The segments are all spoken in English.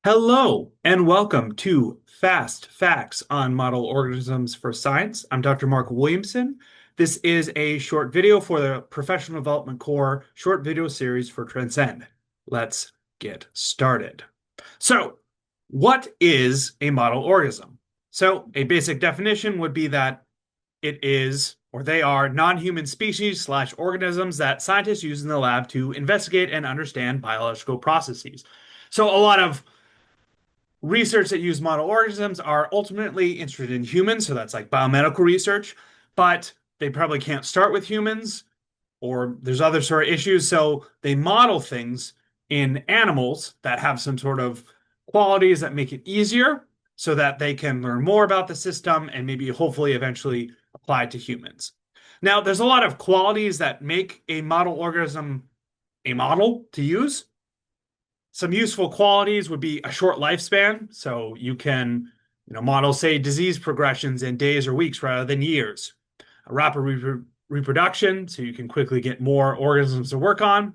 Hello and welcome to Fast Facts on Model Organisms for Science. I'm Dr. Mark Williamson. This is a short video for the Professional Development Corps short video series for Transcend. Let's get started. So, what is a model organism? So, a basic definition would be that it is, or they are, non-human species slash organisms that scientists use in the lab to investigate and understand biological processes. So, a lot of research that use model organisms are ultimately interested in humans, so that's like biomedical research, but they probably can't start with humans, or there's other sort of issues. So they model things in animals that have some sort of qualities that make it easier so that they can learn more about the system and maybe hopefully eventually apply it to humans. Now, there's a lot of qualities that make a model organism a model to use. Some useful qualities would be a short lifespan, so you can, model, say, disease progressions in days or weeks rather than years. A rapid reproduction, so you can quickly get more organisms to work on.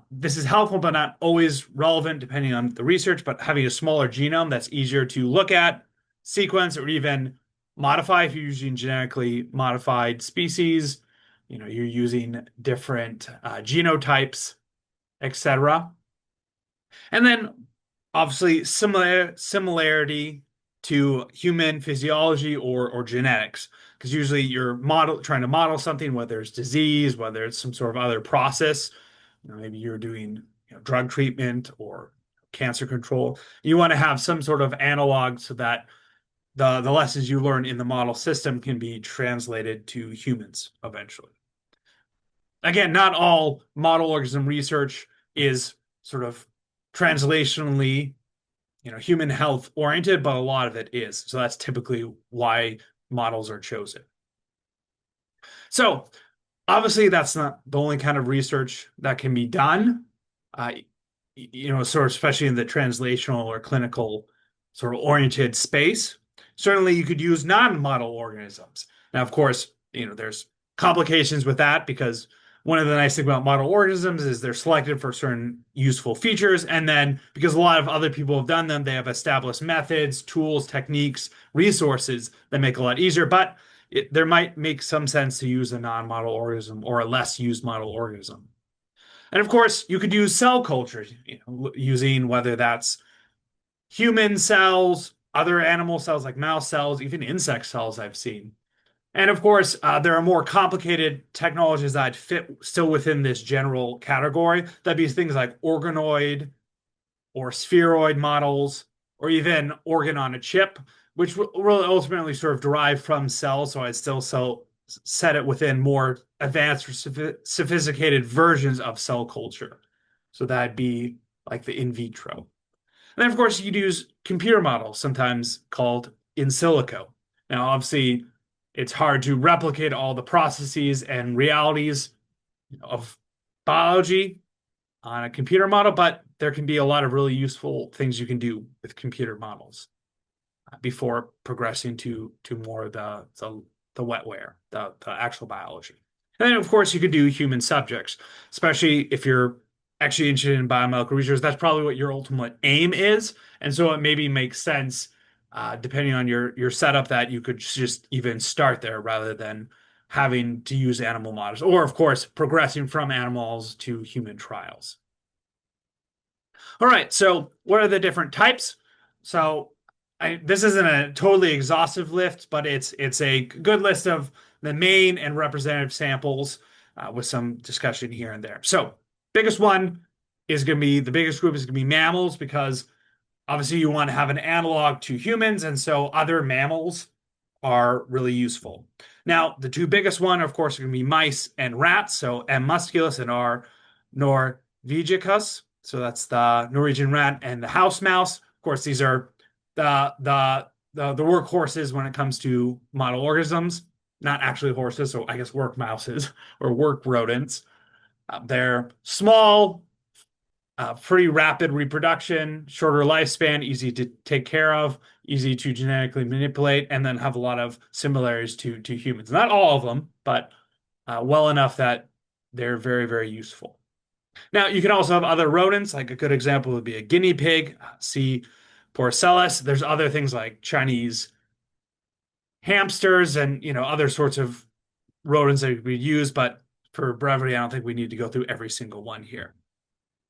This is helpful but not always relevant depending on the research, but having a smaller genome that's easier to look at, sequence, or even modify if you're using genetically modified species. You're using different genotypes, etc. And then obviously similarity to human physiology or genetics, because usually you're trying to model something, whether it's disease, whether it's some sort of other process. Maybe you're doing drug treatment or cancer control. You want to have some sort of analog so that the lessons you learn in the model system can be translated to humans eventually. Again, not all model organism research is sort of translationally, human health oriented, but a lot of it is. So that's typically why models are chosen. So obviously, that's not the only kind of research that can be done. Uh, sort of especially in the translational or clinical sort of oriented space. Certainly, you could use non-model organisms. Now, of course, there's complications with that because one of the nice things about model organisms is they're selected for certain useful features. And then because a lot of other people have done them, they have established methods, tools, techniques, resources that make it a lot easier. But there might make some sense to use a non-model organism or a less used model organism. And of course, you could use cell culture, using whether that's human cells, other animal cells like mouse cells, even insect cells I've seen. And of course, there are more complicated technologies that fit still within this general category. That'd be things like organoid or spheroid models, or even organ on a chip, which will ultimately sort of derive from cells. So I still set it within more advanced or sophisticated versions of cell culture. So that'd be like the in vitro. And then, of course, you'd use computer models, sometimes called in silico. Now, obviously, it's hard to replicate all the processes and realities of biology on a computer model, but there can be a lot of really useful things you can do with computer models before progressing to more of the wetware, the actual biology. And then, of course, you could do human subjects, especially if you're actually interested in biomedical research. That's probably what your ultimate aim is. And so it maybe makes sense, depending on your setup, that you could just even start there rather than having to use animal models, or of course, progressing from animals to human trials. All right, so what are the different types? So this isn't a totally exhaustive list, but it's a good list of the main and representative samples, with some discussion here and there. So biggest one is going to be the biggest group is going to be mammals, because obviously you want to have an analog to humans, and so other mammals are really useful. Now, the two biggest one, of course, are going to be mice and rats. So M. musculus and R. norvegicus. So that's the Norwegian rat and the house mouse. Of course, these are the workhorses when it comes to model organisms. Not actually horses, so I guess work mouses or work rodents. They're small, pretty rapid reproduction, shorter lifespan, easy to take care of, easy to genetically manipulate, and then have a lot of similarities to humans. Not all of them, but well enough that they're very, very useful. Now, you can also have other rodents, like a good example would be a guinea pig, C. porcellus. There's other things like Chinese hamsters and other sorts of rodents that we use, but for brevity, I don't think we need to go through every single one here.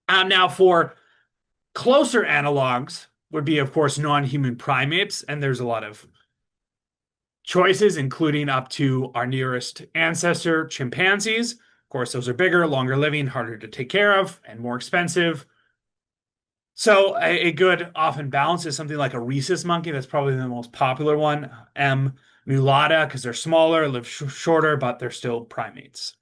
Now, for closer analogs would be, of course, non-human primates, and there's a lot of choices, including up to our nearest ancestor, chimpanzees. Of course, those are bigger, longer living, harder to take care of, and more expensive. So a good often balance is something like a rhesus monkey. That's probably the most popular one. M. mulatta, because they're smaller, live shorter, but they're still primates.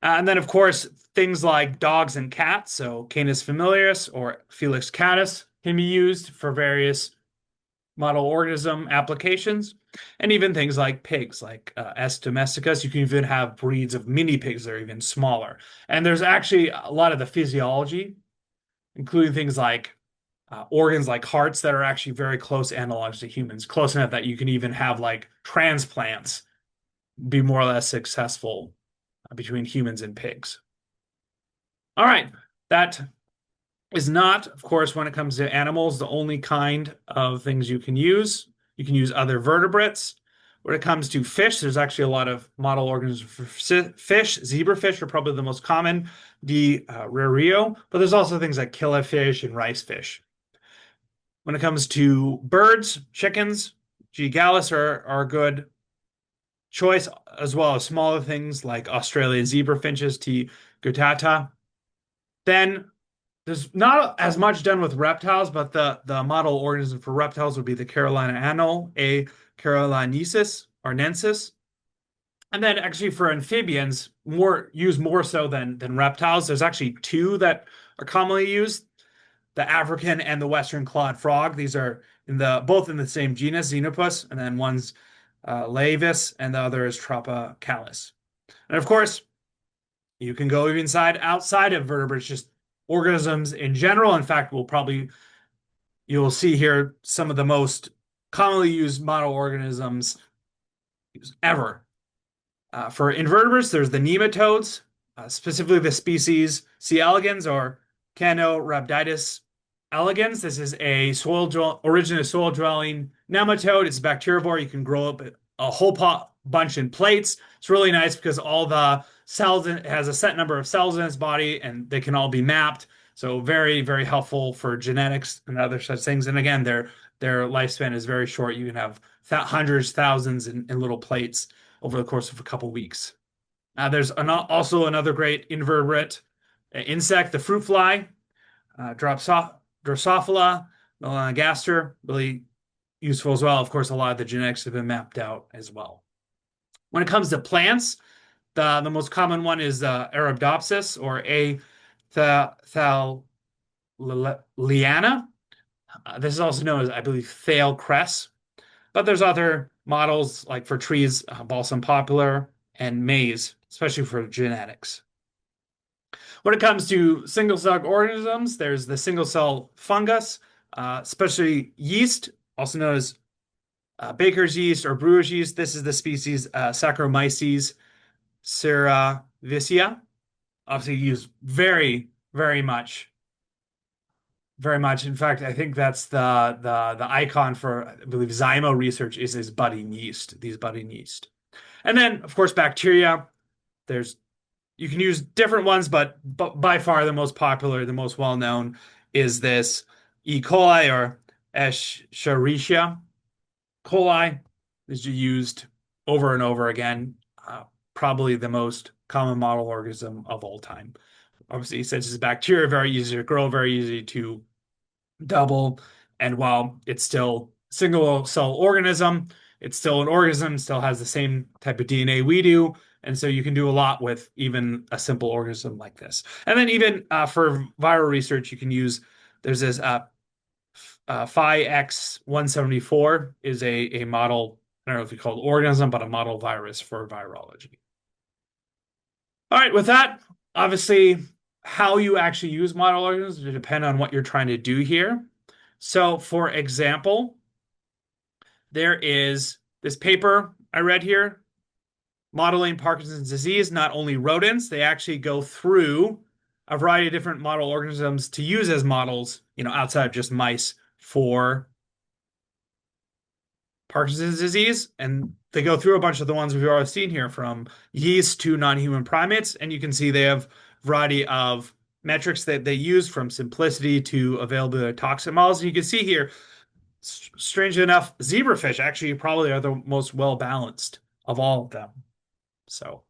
And then, of course, things like dogs and cats, so Canis familiaris or Felix catus, can be used for various model organism applications. And even things like pigs, like S. domesticus. You can even have breeds of mini pigs that are even smaller. And there's actually a lot of the physiology, including things like organs like hearts that are actually very close analogs to humans, close enough that you can even have like transplants be more or less successful between humans and pigs. All right, that is not, of course, when it comes to animals, the only kind of things you can use. You can use other vertebrates. When it comes to fish, there's actually a lot of model organisms for fish. Zebrafish are probably the most common, the Rio, but there's also things like killifish and rice fish. When it comes to birds, chickens, G. gallus are a good choice, as well as smaller things like Australian zebra finches, T. guttata. Then there's not as much done with reptiles, but the model organism for reptiles would be the Carolina anole, A. carolinensis or nensis. And then actually for amphibians, more so than reptiles. There's actually two that are commonly used, the African and the Western clawed frog. These are both in the same genus, Xenopus, and then one's Laevis, and the other is Tropicalis. And of course, you can go even outside of vertebrates, just organisms in general. In fact, you'll see here some of the most commonly used model organisms ever. For invertebrates, there's the nematodes, specifically the species C. elegans or Canorhabditis elegans. This is originally a soil-dwelling nematode. It's a bacterivore. You can grow up a whole bunch in plates. It's really nice because all the cells, it has a set number of cells in its body, and they can all be mapped. So very, very helpful for genetics and other such things. And again, their lifespan is very short. You can have hundreds, thousands in little plates over the course of a couple weeks. There's also another great invertebrate insect, the fruit fly, Drosophila melanogaster, really useful as well. Of course, a lot of the genetics have been mapped out as well. When it comes to plants, the most common one is Arabidopsis or A. thaliana. This is also known as, I believe, Thale cress. But there's other models like for trees, balsam poplar and maize, especially for genetics. When it comes to single-cell organisms, there's the single-cell fungus, especially yeast, also known as baker's yeast or brewer's yeast. This is the species Saccharomyces cerevisiae. Obviously used very, very much. Very much. In fact, I think that's the icon for, I believe, Zymo research is budding yeast, these budding yeast. And then, of course, bacteria. There's You can use different ones, but by far the most popular, the most well-known is this E. coli or Escherichia coli. Is used over and over again. Probably the most common model organism of all time. Obviously, since it's bacteria, very easy to grow, very easy to double. And while it's still single cell organism, it's still an organism, still has the same type of DNA we do. And so you can do a lot with even a simple organism like this. And then even for viral research, you can use, there's this Phi-X174 is a model, I don't know if you call it organism, but a model virus for virology. All right, with that, obviously, how you actually use model organisms will depend on what you're trying to do here. So, for example, there is this paper I read here, modeling Parkinson's disease, not only rodents, they actually go through a variety of different model organisms to use as models, outside of just mice for Parkinson's disease. And they go through a bunch of the ones we've already seen here, from yeast to non-human primates. And you can see they have a variety of metrics that they use, from simplicity to availability of toxic models. And you can see here, strangely enough, zebrafish actually probably are the most well balanced of all of them. So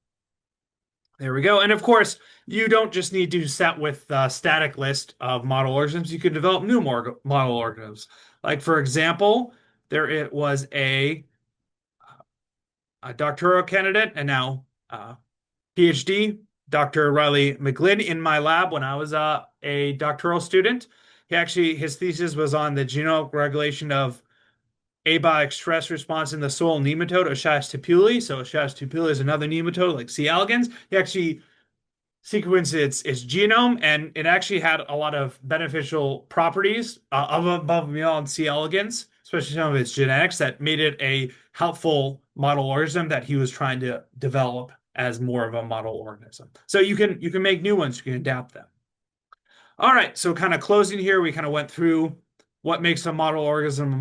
there we go. And of course, you don't just need to set with a static list of model organisms. You can develop new model organisms. Like, for example, there it was a doctoral candidate and now PhD, Dr. Riley McGlynn, in my lab when I was a doctoral student. His thesis was on the genomic regulation of abiotic stress response in the soil nematode Oshas tipuli. So Oshas tipuli is another nematode like C. elegans. He actually sequenced its genome, and it actually had a lot of beneficial properties of above and beyond C. elegans, especially some of its genetics, that made it a helpful model organism that he was trying to develop as more of a model organism. So you can make new ones, you can adapt them. All right, so kind of closing here, we kind of went through what makes a model organism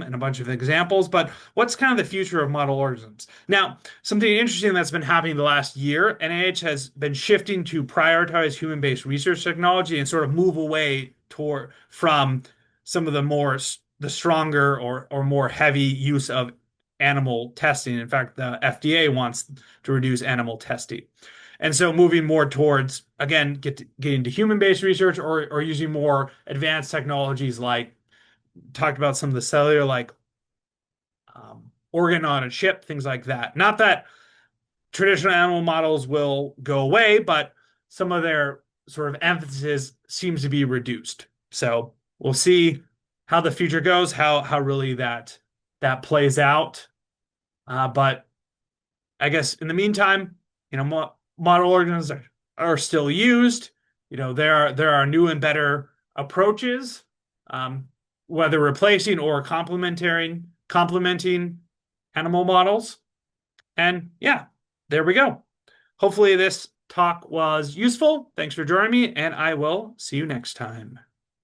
and a bunch of examples, but what's kind of the future of model organisms? Now, something interesting that's been happening the last year, NIH has been shifting to prioritize human-based research technology and sort of move away from some of the stronger or more heavy use of animal testing. In fact, the FDA wants to reduce animal testing. And so moving more towards, again, getting to human-based research, or using more advanced technologies, like talked about some of the cellular, like organ on a chip, things like that. Not that traditional animal models will go away, but some of their sort of emphasis seems to be reduced. So we'll see how the future goes, how really that plays out. But I guess in the meantime, model organisms are still used. There are new and better approaches, whether replacing or complementing animal models. And yeah, there we go. Hopefully this talk was useful. Thanks for joining me, and I will see you next time.